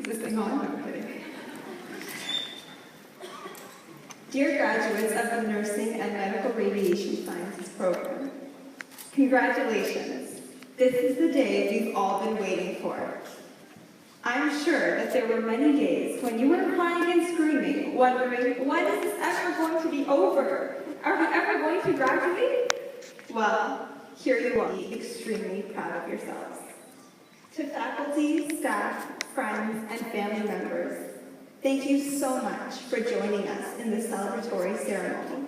Is this thing on? No, I'm kidding. Dear graduates of the Nursing and Medical Radiation Sciences program, congratulations. This is the day we've all been waiting for. I'm sure that there were many days when you were crying and screaming, wondering, when is this ever going to be over? Are we ever going to graduate? Well, here you are, extremely proud of yourselves. To faculty, staff, friends, and family members, thank you so much for joining us in this celebratory ceremony.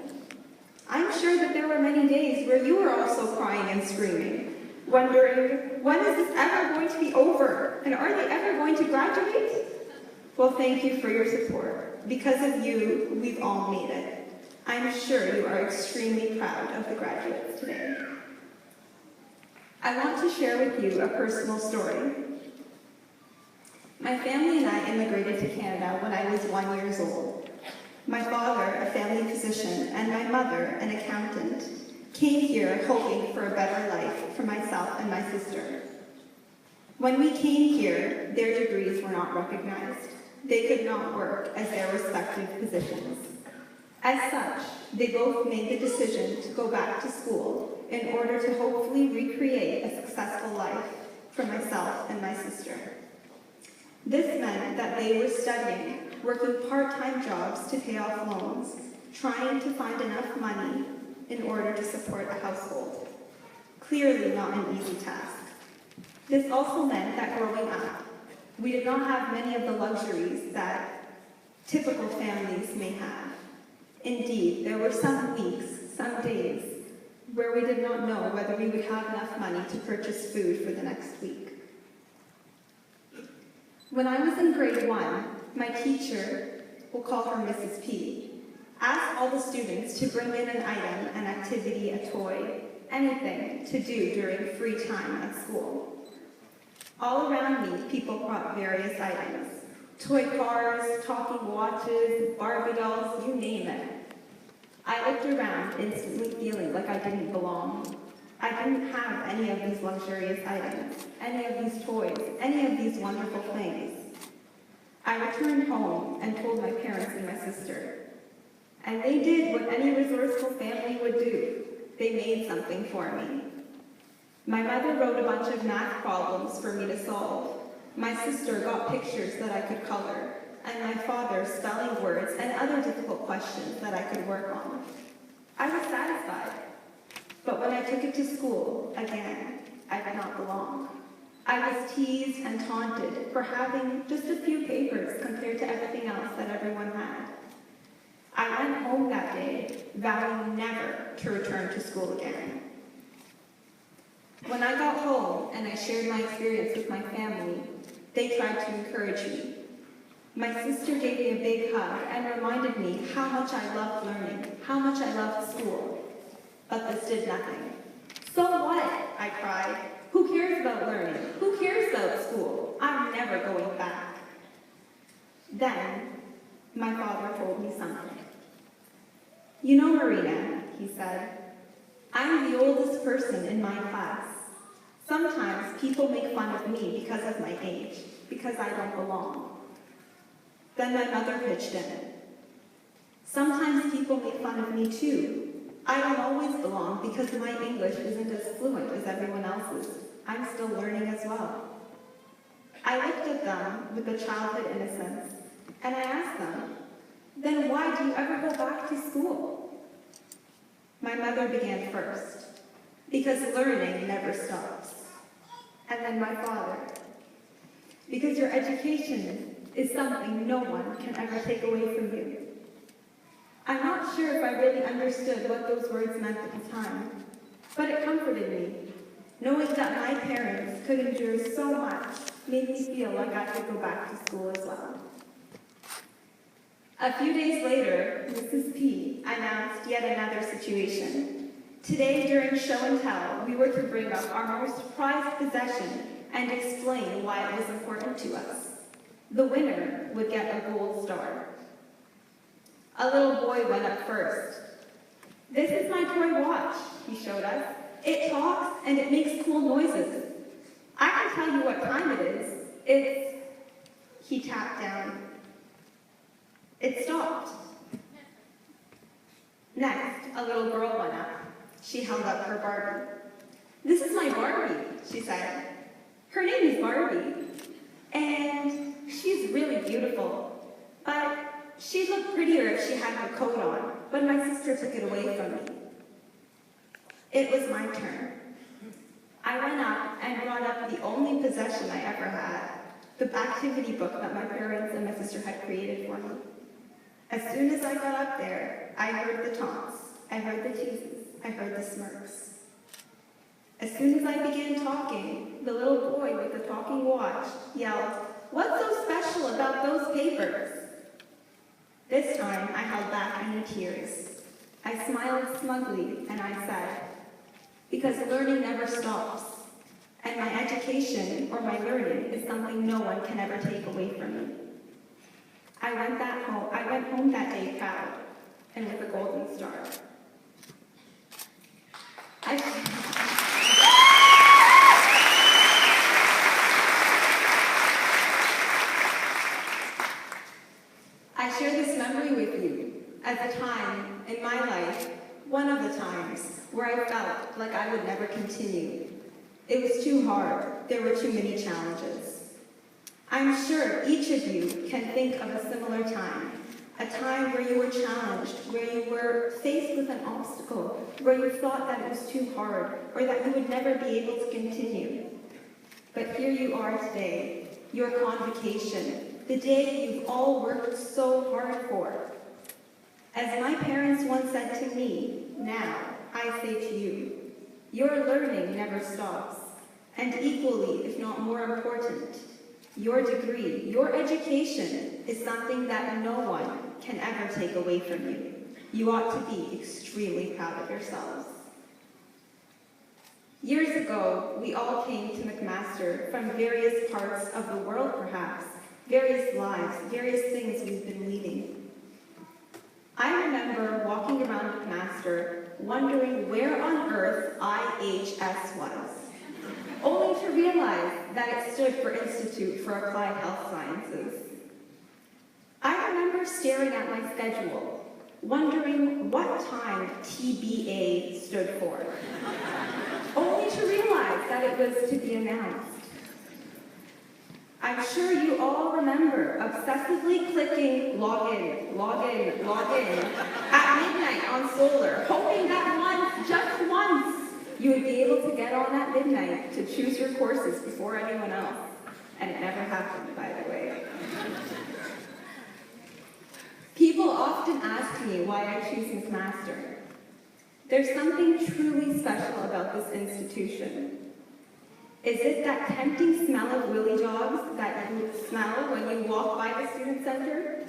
I'm sure that there were many days where you were also crying and screaming, wondering, when is this ever going to be over? And are they ever going to graduate? Well, thank you for your support. Because of you, we've all made it. I'm sure you are extremely proud of the graduates today. I want to share with you a personal story. My family and I immigrated to Canada when I was 1 year old. My father, a family physician, and my mother, an accountant, came here hoping for a better life for myself and my sister. When we came here, their degrees were not recognized. They could not work as their respective positions. As such, they both made the decision to go back to school in order to hopefully recreate a successful life for myself and my sister. This meant that they were studying, working part-time jobs to pay off loans, trying to find enough money in order to support a household. Clearly not an easy task. This also meant that growing up, we did not have many of the luxuries that typical families may have. Indeed, there were some weeks, some days, where we did not know whether we would have enough money to purchase food for the next week. When I was in grade 1, my teacher, we'll call her Mrs. P, asked all the students to bring in an item, an activity, a toy, anything to do during free time at school. All around me, people brought various items. Toy cars, talking watches, Barbie dolls, you name it. I looked around, instantly feeling like I didn't belong. I didn't have any of these luxurious items, any of these toys, any of these wonderful things. I returned home and told my parents and my sister. And they did what any resourceful family would do. They made something for me. My mother wrote a bunch of math problems for me to solve. My sister got pictures that I could color, and my father spelling words and other difficult questions that I could work on. I was satisfied. But when I took it to school, again, I did not belong. I was teased and taunted for having just a few papers compared to everything else that everyone had. I went home that day, vowing never to return to school again. When I got home and I shared my experience with my family, they tried to encourage me. My sister gave me a big hug and reminded me how much I loved learning, how much I loved school. But this did nothing. So what? I cried. Who cares about learning? Who cares about school? I'm never going back. Then, my father told me something. You know, Marina, he said, I'm the oldest person in my class. Sometimes people make fun of me because of my age, because I don't belong. Then my mother pitched in. Sometimes people make fun of me too. I don't always belong because my English isn't as fluent as everyone else's. I'm still learning as well. I looked at them with a childhood innocence, and I asked them, then why do you ever go back to school? My mother began first, because learning never stops. And then my father, because your education is something no one can ever take away from you. I'm not sure if I really understood what those words meant at the time, but it comforted me. Knowing that my parents could endure so much made me feel like I could go back to school as well. A few days later, Mrs. P announced yet another situation. Today, during show and tell, we were to bring up our most prized possession and explain why it was important to us. The winner would get a gold star. A little boy went up first. This is my toy watch, he showed us. It talks and it makes cool noises. I can tell you what time it is. He tapped down. It stopped. Next, a little girl went up. She held up her Barbie. "This is my Barbie," she said. "Her name is Barbie, and she's really beautiful, but she'd look prettier if she had her coat on, but my sister took it away from me." It was my turn. I went up and brought up the only possession I ever had, the activity book that my parents and my sister had created for me. As soon as I got up there, I heard the taunts, I heard the teases, I heard the smirks. As soon as I began talking, the little boy with the talking watch yelled, "What's so special about those papers?" This time, I held back any tears. I smiled smugly and I said, "Because learning never stops, and my education or my learning is something no one can ever take away from me." I went home that day proud and with a golden star. I share this memory with you as a time in my life, one of the times, where I felt like I would never continue. It was too hard. There were too many challenges. I'm sure each of you can think of a similar time, a time where you were challenged, where you were faced with an obstacle, where you thought that it was too hard, or that you would never be able to continue. But here you are today, your convocation, the day you've all worked so hard for. As my parents once said to me, now I say to you, your learning never stops, and equally, if not more important, your degree, your education is something that no one can ever take away from you. You ought to be extremely proud of yourselves. Years ago, we all came to McMaster from various parts of the world, perhaps, various lives, various things we've been leading. I remember walking around McMaster, wondering where on earth IHS was, only to realize that it stood for Institute for Applied Health Sciences. I remember staring at my schedule, wondering what time TBA stood for, only to realize that it was to be announced. I'm sure you all remember obsessively clicking log in, log in, log in at midnight on Solar, hoping that once, just once, you would be able to get on at midnight to choose your courses before anyone else. And it never happened, by the way. People often ask me why I choose McMaster. There's something truly special about this institution. Is it that tempting smell of willy dogs that you smell when you walk by the student center?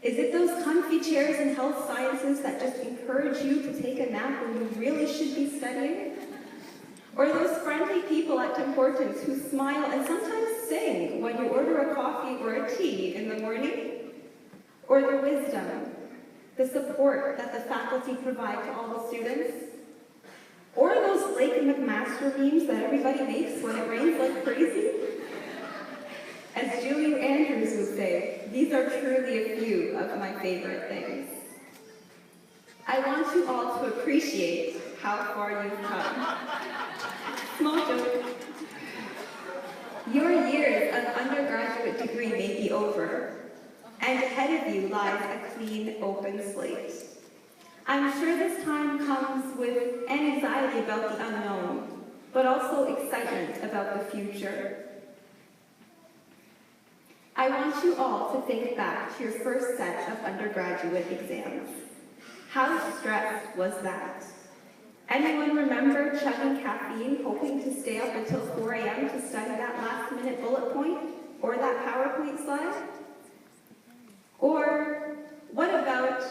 Is it those comfy chairs in health sciences that just encourage you to take a nap when you really should be studying? Or those friendly people at Tim Hortons who smile and sometimes sing when you order a coffee or a tea in the morning? Or the wisdom, the support that the faculty provide to all the students? Or those Lake McMaster memes that everybody makes when it rains like crazy? As Julie Andrews would say, these are truly a few of my favorite things. I want you all to appreciate how far you've come. Small joke. Your years of undergraduate degree may be over, and ahead of you lies a clean, open slate. I'm sure this time comes with anxiety about the unknown, but also excitement about the future. I want you all to think back to your first set of undergraduate exams. How stressed was that? Anyone remember chugging caffeine, hoping to stay up until 4 a.m. to study that last-minute bullet point or that PowerPoint slide? Or what about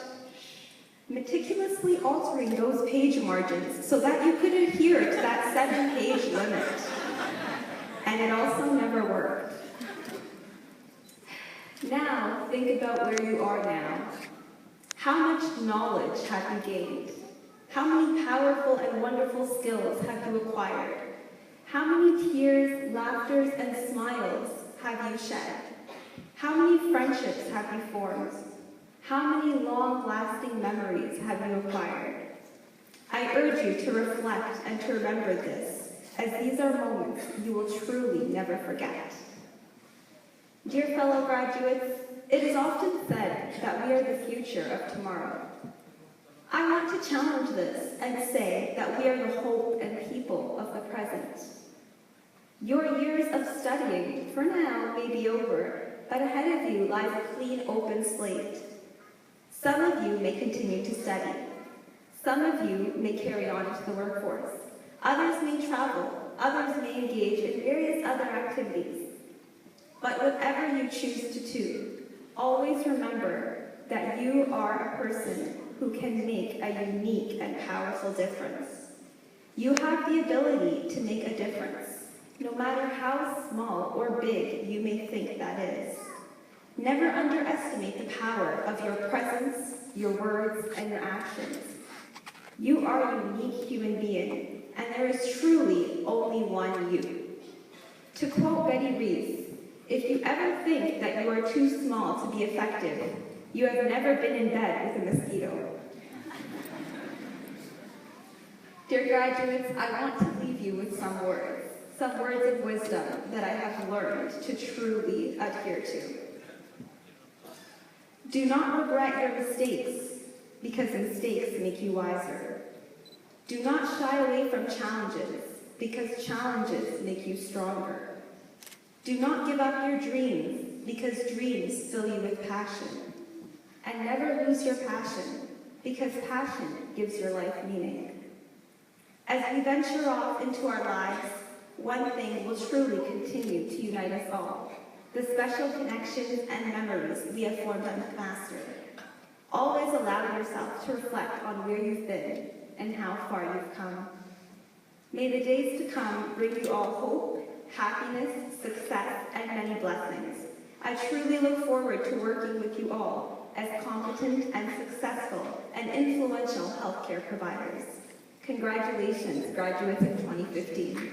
meticulously altering those page margins so that you could adhere to that 7-page limit? And it also never worked. Now, think about where you are now. How much knowledge have you gained? How many powerful and wonderful skills have you acquired? How many tears, laughters, and smiles have you shed? How many friendships have you formed? How many long-lasting memories have you acquired? I urge you to reflect and to remember this, as these are moments you will truly never forget. Dear fellow graduates, it is often said that we are the future of tomorrow. I want to challenge this and say that we are the hope and people of the present. Your years of studying, for now, may be over, but ahead of you lies a clean, open slate. Some of you may continue to study. Some of you may carry on into the workforce. Others may travel. Others may engage in various other activities. But whatever you choose to do, always remember that you are a person who can make a unique and powerful difference. You have the ability to make a difference, no matter how small or big you may think that is. Never underestimate the power of your presence, your words, and your actions. You are a unique human being, and there is truly only one you. To quote Betty Reese, if you ever think that you are too small to be effective, you have never been in bed with a mosquito. Dear graduates, I want to leave you with some words of wisdom that I have learned to truly adhere to. Do not regret your mistakes, because mistakes make you wiser. Do not shy away from challenges, because challenges make you stronger. Do not give up your dreams, because dreams fill you with passion. And never lose your passion, because passion gives your life meaning. As we venture off into our lives, one thing will truly continue to unite us all: the special connections and memories we have formed on McMaster. Always allow yourself to reflect on where you've been and how far you've come. May the days to come bring you all hope, happiness, success, and many blessings. I truly look forward to working with you all as competent and successful and influential healthcare providers. Congratulations, graduates of 2015.